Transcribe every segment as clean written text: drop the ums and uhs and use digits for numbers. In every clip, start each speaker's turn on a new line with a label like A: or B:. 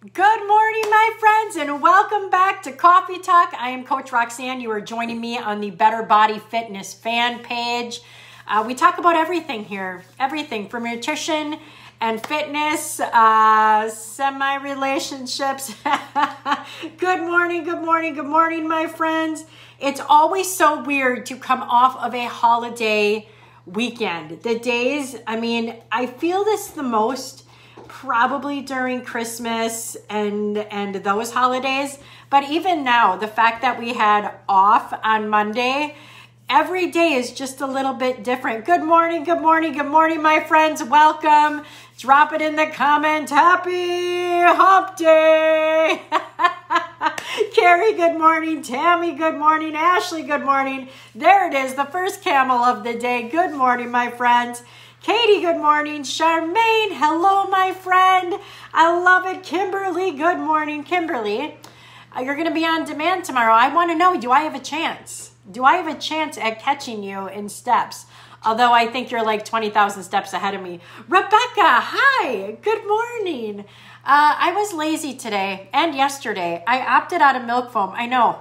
A: Good morning, my friends, and welcome back to Coffee Talk. I am Coach Roxanne. You are joining me on the Better Body Fitness fan page. We talk about everything here, everything from nutrition and fitness, semi-relationships. Good morning, good morning, good morning, my friends. It's always so weird to come off of a holiday weekend. The days, I feel this the most probably during Christmas and those holidays. But even now, the fact that we had off on Monday, every day is just a little bit different. Good morning, good morning, good morning, my friends. Welcome. Drop it in the comment. Happy Hump Day. Carrie, good morning. Tammy, good morning. Ashley, good morning. There it is, the first camel of the day. Good morning, my friends. Katie, good morning. Charmaine, hello, my friend. I love it. Kimberly, good morning. Kimberly, you're going to be on demand tomorrow. I want to know, do I have a chance? Do I have a chance at catching you in steps? Although I think you're like 20,000 steps ahead of me. Rebecca, hi. Good morning. I was lazy today and yesterday. I opted out of milk foam. I know.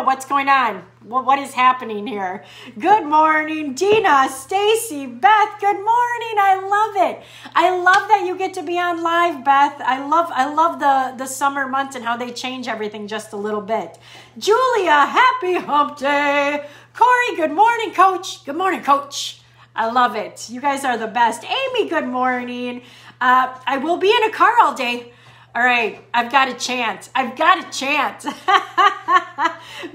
A: What's going on. What is happening here? Good morning, Dina, Stacy, Beth. Good morning. I love it. I love that you get to be on live, Beth. I love the summer months and how they change everything just a little bit. Julia, happy Hump Day. Corey, good morning, Coach. Good morning, Coach. I love it. You guys are the best. Amy, good morning. I will be in a car all day. All right, I've got a chance.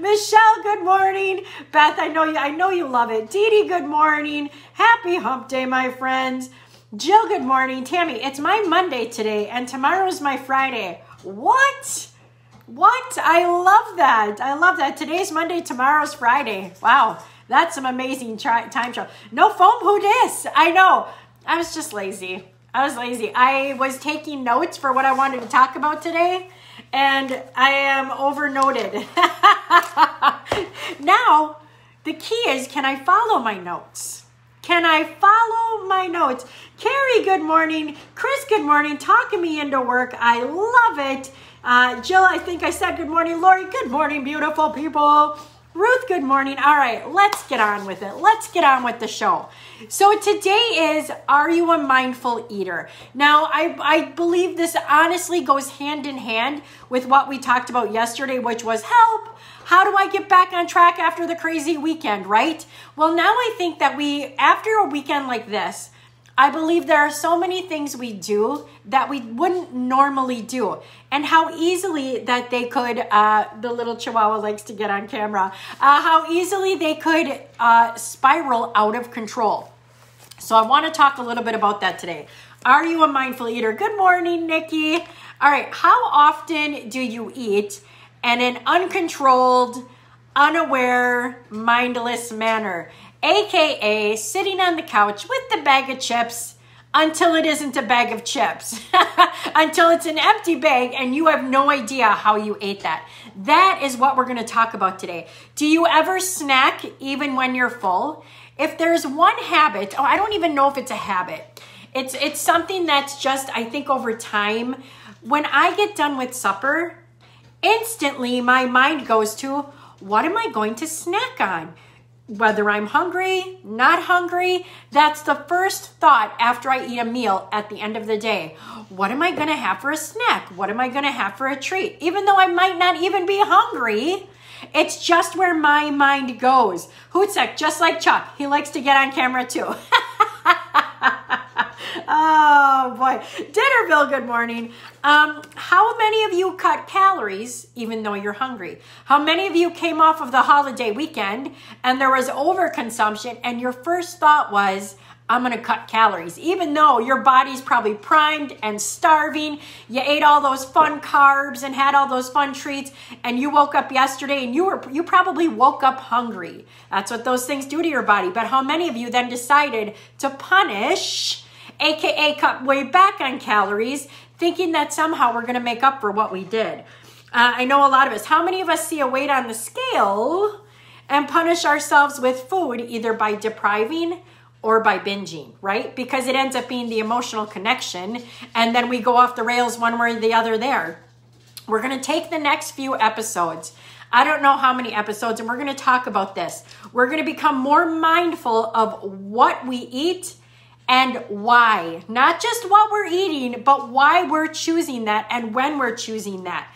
A: Michelle, good morning. Beth, I know you love it. Dee Dee, good morning. Happy Hump Day, my friends. Jill, good morning. Tammy, it's my Monday today, and tomorrow's my Friday. What? I love that. Today's Monday, tomorrow's Friday. Wow, that's some amazing time travel. No foam, who dis? I know. I was just lazy. I was taking notes for what I wanted to talk about today, and I am overnoted. Now, the key is, can I follow my notes? Carrie, good morning. Chris, good morning. Talking me into work. I love it. Jill, I think I said good morning. Lori, good morning, beautiful people. Ruth, good morning. All right, let's get on with it. Let's get on with the show. So today is, are you a mindful eater? Now, I believe this honestly goes hand in hand with what we talked about yesterday, which was help. How do I get back on track after the crazy weekend, right? Well, now I think that after a weekend like this, I believe there are so many things we do that we wouldn't normally do, and how easily that they could, the little chihuahua likes to get on camera, how easily they could spiral out of control. So I want to talk a little bit about that today. Are you a mindful eater? Good morning, Nikki. All right, how often do you eat in an uncontrolled, unaware, mindless manner? AKA sitting on the couch with the bag of chips until it isn't a bag of chips, until it's an empty bag and you have no idea how you ate that. That is what we're going to talk about today. Do you ever snack even when you're full? If there's one habit, I don't even know if it's a habit. It's something that's just, I think over time, when I get done with supper, instantly my mind goes to, what am I going to snack on? Whether I'm hungry, not hungry, that's the first thought after I eat a meal at the end of the day. What am I going to have for a snack? What am I going to have for a treat? Even though I might not even be hungry, it's just where my mind goes. Hootsek, just like Chuck, he likes to get on camera too. Oh boy. Dinnerville, good morning. How many of you cut calories even though you're hungry? How many of you came off of the holiday weekend and there was overconsumption and your first thought was, I'm going to cut calories, even though your body's probably primed and starving. You ate all those fun carbs and had all those fun treats, and you woke up yesterday and you probably woke up hungry. That's what those things do to your body. But how many of you then decided to punish, AKA cut way back on calories, thinking that somehow we're going to make up for what we did? I know a lot of us. How many of us see a weight on the scale and punish ourselves with food, either by depriving or by binging, right? Because it ends up being the emotional connection, and then we go off the rails one way or the other there. We're going to take the next few episodes. I don't know how many episodes, and we're going to talk about this. We're going to become more mindful of what we eat and why. Not just what we're eating, but why we're choosing that and when we're choosing that.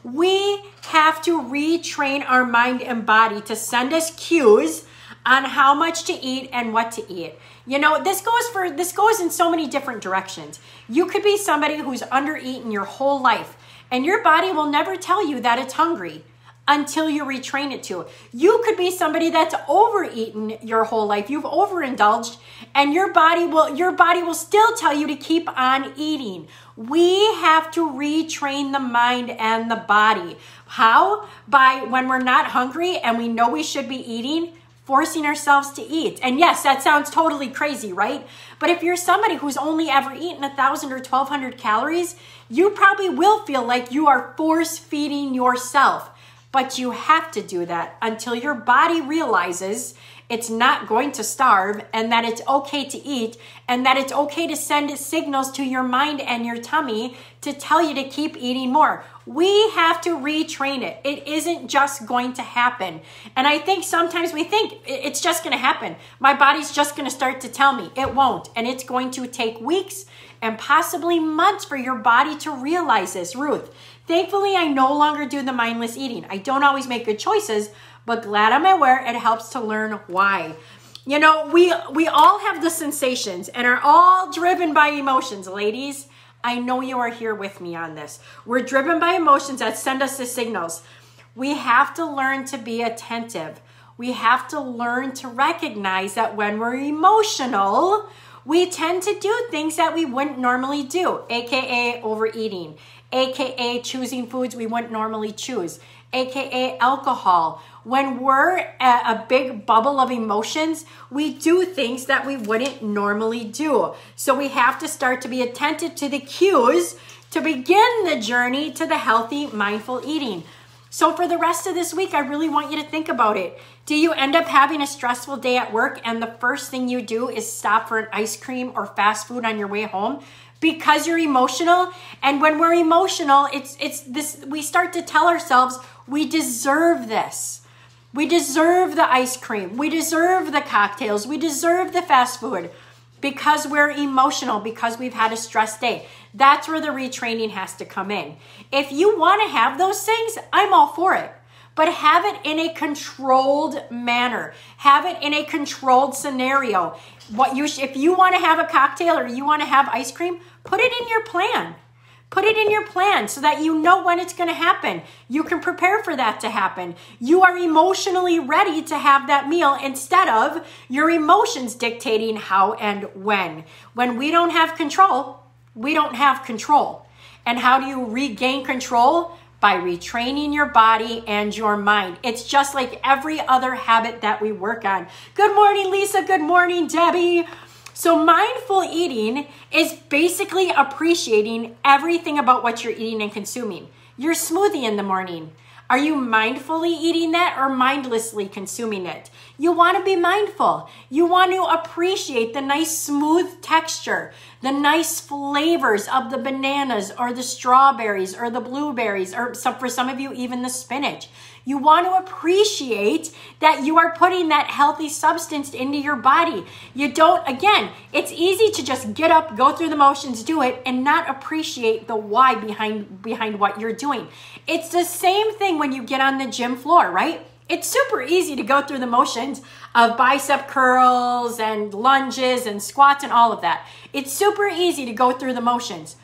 A: We have to retrain our mind and body to send us cues on how much to eat and what to eat. You know, this goes in so many different directions. You could be somebody who's under-eaten your whole life, and your body will never tell you that it's hungry until you retrain it to. You could be somebody that's overeaten your whole life. You've overindulged, and your body will still tell you to keep on eating. We have to retrain the mind and the body. How? By when we're not hungry and we know we should be eating, forcing ourselves to eat. And yes, that sounds totally crazy, right? But if you're somebody who's only ever eaten 1,000 or 1,200 calories, you probably will feel like you are force feeding yourself. But you have to do that until your body realizes it's not going to starve, and that it's okay to eat, and that it's okay to send signals to your mind and your tummy to tell you to keep eating more. We have to retrain it. It isn't just going to happen. And I think sometimes we think it's just going to happen. My body's just going to start to tell me. It won't. And it's going to take weeks and possibly months for your body to realize this. Ruth, thankfully, I no longer do the mindless eating. I don't always make good choices, but glad I'm aware it helps to learn why. You know, we all have the sensations and are all driven by emotions, ladies. I know you are here with me on this. We're driven by emotions that send us the signals. We have to learn to be attentive. We have to learn to recognize that when we're emotional, we tend to do things that we wouldn't normally do, aka overeating, aka choosing foods we wouldn't normally choose, aka alcohol. When we're at a big bubble of emotions, we do things that we wouldn't normally do. So we have to start to be attentive to the cues to begin the journey to the healthy, mindful eating. So for the rest of this week, I really want you to think about it. Do you end up having a stressful day at work and the first thing you do is stop for an ice cream or fast food on your way home? Because you're emotional. And when we're emotional, it's this, we start to tell ourselves we deserve this. We deserve the ice cream. We deserve the cocktails. We deserve the fast food because we're emotional, because we've had a stress day. That's where the retraining has to come in. If you want to have those things, I'm all for it. But have it in a controlled manner. Have it in a controlled scenario. If you want to have a cocktail or you want to have ice cream, put it in your plan. Put it in your plan so that you know when it's going to happen. You can prepare for that to happen. You are emotionally ready to have that meal instead of your emotions dictating how and when. When we don't have control, we don't have control. And how do you regain control? By retraining your body and your mind. It's just like every other habit that we work on. Good morning, Lisa. Good morning, Debbie. So mindful eating is basically appreciating everything about what you're eating and consuming. Your smoothie in the morning. Are you mindfully eating that or mindlessly consuming it? You want to be mindful. You want to appreciate the nice smooth texture, the nice flavors of the bananas or the strawberries or the blueberries, or for some of you, even the spinach. You want to appreciate that you are putting that healthy substance into your body. You don't, again, it's easy to just get up, go through the motions, do it, and not appreciate the why behind what you're doing. It's the same thing when you get on the gym floor, right? It's super easy to go through the motions of bicep curls and lunges and squats and all of that. It's super easy to go through the motions.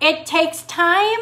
A: It takes time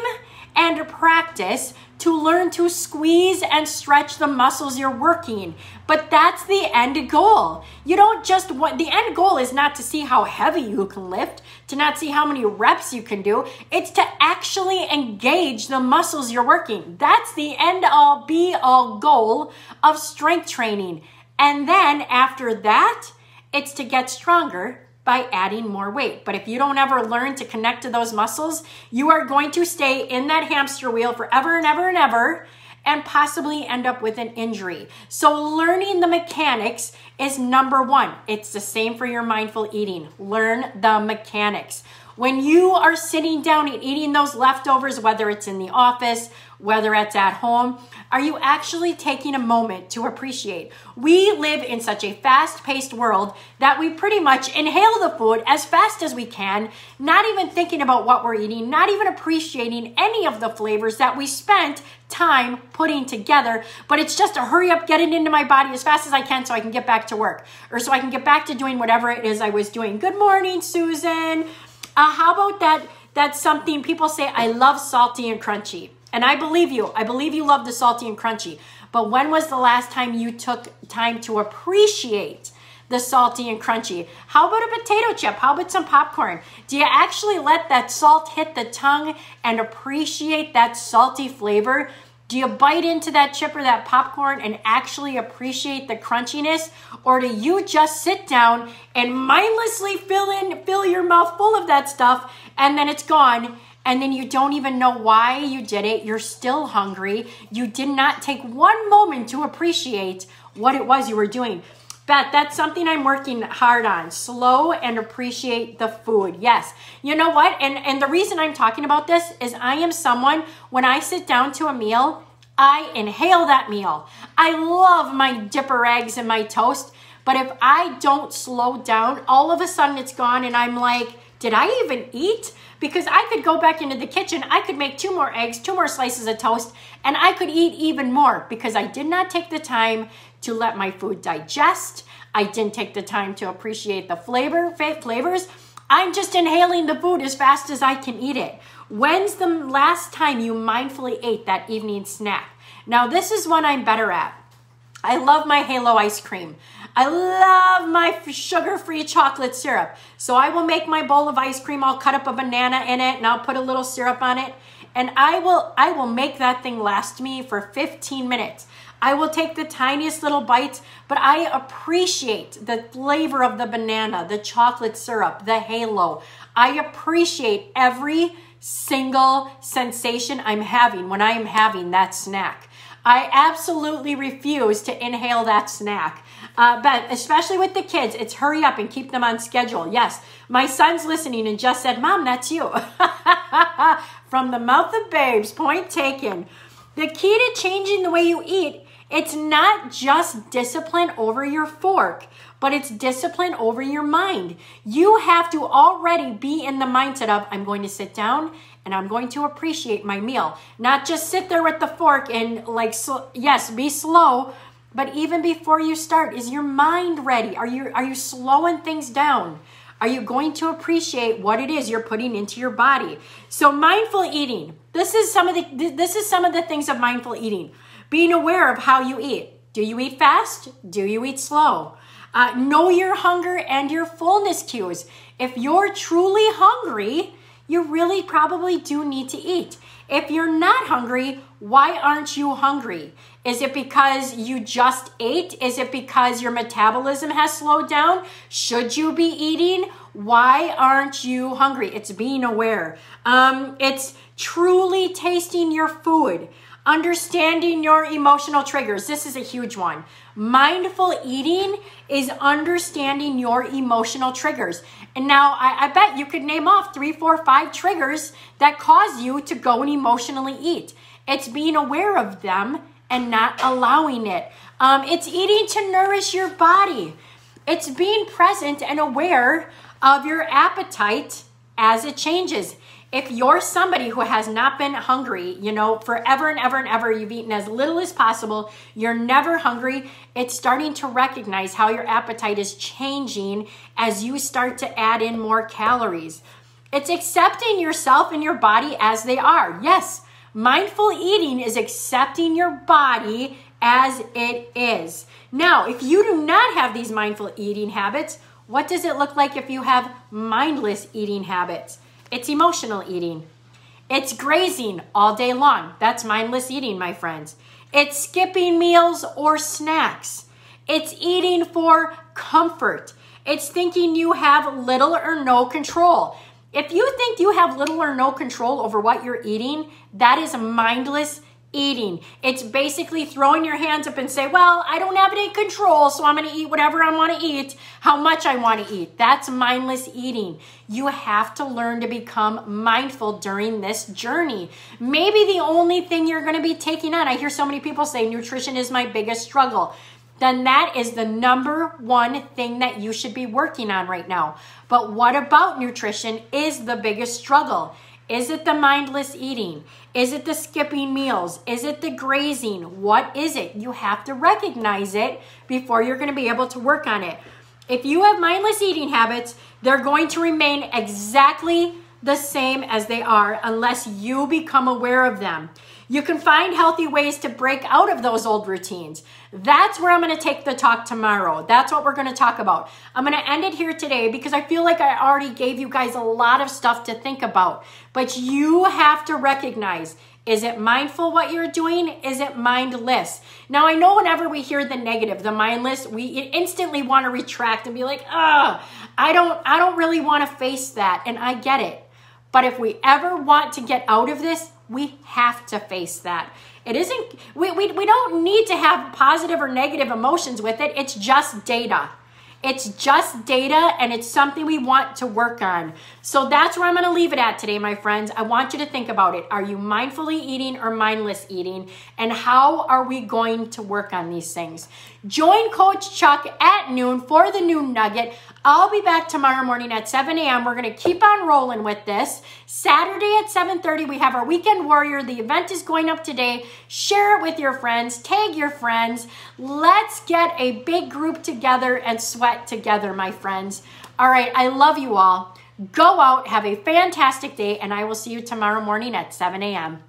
A: and practice to learn to squeeze and stretch the muscles you're working. But that's the end goal. You don't just want, the end goal is not to see how heavy you can lift, to not see how many reps you can do. It's to actually engage the muscles you're working. That's the end all be all goal of strength training. And then after that, it's to get stronger by adding more weight. But if you don't ever learn to connect to those muscles, you are going to stay in that hamster wheel forever and ever and ever. and possibly end up with an injury. So learning the mechanics is number one. It's the same for your mindful eating. Learn the mechanics. When you are sitting down and eating those leftovers, whether it's in the office, whether it's at home, are you actually taking a moment to appreciate? We live in such a fast-paced world that we pretty much inhale the food as fast as we can, not even thinking about what we're eating, not even appreciating any of the flavors that we spent time putting together, but it's just a hurry up, get it into my body as fast as I can so I can get back to work, or so I can get back to doing whatever it is I was doing. Good morning, Susan. How about that's something people say, I love salty and crunchy. And I believe you. I believe you love the salty and crunchy. But when was the last time you took time to appreciate the salty and crunchy? How about a potato chip? How about some popcorn? Do you actually let that salt hit the tongue and appreciate that salty flavor? Do you bite into that chip or that popcorn and actually appreciate the crunchiness? Or do you just sit down and mindlessly fill your mouth full of that stuff and then it's gone? And then you don't even know why you did it. You're still hungry. You did not take one moment to appreciate what it was you were doing. Beth, that's something I'm working hard on. Slow and appreciate the food. Yes. You know what? And the reason I'm talking about this is I am someone, when I sit down to a meal, I inhale that meal. I love my dipper eggs and my toast. But if I don't slow down, all of a sudden it's gone and I'm like, did I even eat? Because I could go back into the kitchen, I could make 2 more eggs, 2 more slices of toast, and I could eat even more because I did not take the time to let my food digest. I didn't take the time to appreciate the flavors. I'm just inhaling the food as fast as I can eat it. When's the last time you mindfully ate that evening snack? Now, this is one I'm better at. I love my Halo ice cream. I love my sugar-free chocolate syrup. So I will make my bowl of ice cream. I'll cut up a banana in it and I'll put a little syrup on it. And I will make that thing last me for 15 minutes. I will take the tiniest little bites, but I appreciate the flavor of the banana, the chocolate syrup, the Halo. I appreciate every single sensation I'm having when I am having that snack. I absolutely refuse to inhale that snack. But especially with the kids, it's hurry up and keep them on schedule. Yes, my son's listening and just said, Mom, that's you. From the mouth of babes, point taken. The key to changing the way you eat, it's not just discipline over your fork, but it's discipline over your mind. You have to already be in the mindset of, I'm going to sit down and I'm going to appreciate my meal. Not just sit there with the fork and yes, be slow. But even before you start, is your mind ready? Are you slowing things down? Are you going to appreciate what it is you're putting into your body? So mindful eating. This is some of the things of mindful eating. Being aware of how you eat. Do you eat fast? Do you eat slow? Know your hunger and your fullness cues. If you're truly hungry, you really probably do need to eat. If you're not hungry, why aren't you hungry? Is it because you just ate? Is it because your metabolism has slowed down? Should you be eating? Why aren't you hungry? It's being aware. It's truly tasting your food. Understanding your emotional triggers. This is a huge one. Mindful eating is understanding your emotional triggers. And now I bet you could name off 3, 4, 5 triggers that cause you to go and emotionally eat. It's being aware of them and not allowing it. It's eating to nourish your body. It's being present and aware of your appetite as it changes. If you're somebody who has not been hungry, forever and ever and ever, you've eaten as little as possible, you're never hungry, it's starting to recognize how your appetite is changing as you start to add in more calories. It's accepting yourself and your body as they are. Yes, mindful eating is accepting your body as it is. Now, if you do not have these mindful eating habits, what does it look like if you have mindless eating habits? It's emotional eating. It's grazing all day long. That's mindless eating, my friends. It's skipping meals or snacks. It's eating for comfort. It's thinking you have little or no control. If you think you have little or no control over what you're eating, that is mindless eating. It's basically throwing your hands up and say, well, I don't have any control, so I'm going to eat whatever I want to eat, how much I want to eat. That's mindless eating. You have to learn to become mindful during this journey. Maybe the only thing you're going to be taking on, I hear so many people say nutrition is my biggest struggle. Then that is the number one thing that you should be working on right now. But what about nutrition is the biggest struggle? Is it the mindless eating? Is it the skipping meals? Is it the grazing? What is it? You have to recognize it before you're going to be able to work on it. If you have mindless eating habits, they're going to remain exactly the same as they are unless you become aware of them. You can find healthy ways to break out of those old routines. That's where I'm going to take the talk tomorrow. That's what we're going to talk about. I'm going to end it here today because I feel like I already gave you guys a lot of stuff to think about. But you have to recognize, is it mindful what you're doing? Is it mindless? Now, I know whenever we hear the negative, the mindless, we instantly want to retract and be like, I don't really want to face that. And I get it. But if we ever want to get out of this, we have to face that. It isn't, we don't need to have positive or negative emotions with it. It's just data. It's just data, and it's something we want to work on. So that's where I'm going to leave it at today, my friends. I want you to think about it. Are you mindfully eating or mindless eating? And how are we going to work on these things? Join Coach Chuck at noon for the Noon Nugget. I'll be back tomorrow morning at 7 a.m. We're going to keep on rolling with this. Saturday at 7:30, we have our Weekend Warrior. The event is going up today. Share it with your friends. Tag your friends. Let's get a big group together and sweat together, my friends. All right, I love you all. Go out, have a fantastic day, and I will see you tomorrow morning at 7 a.m.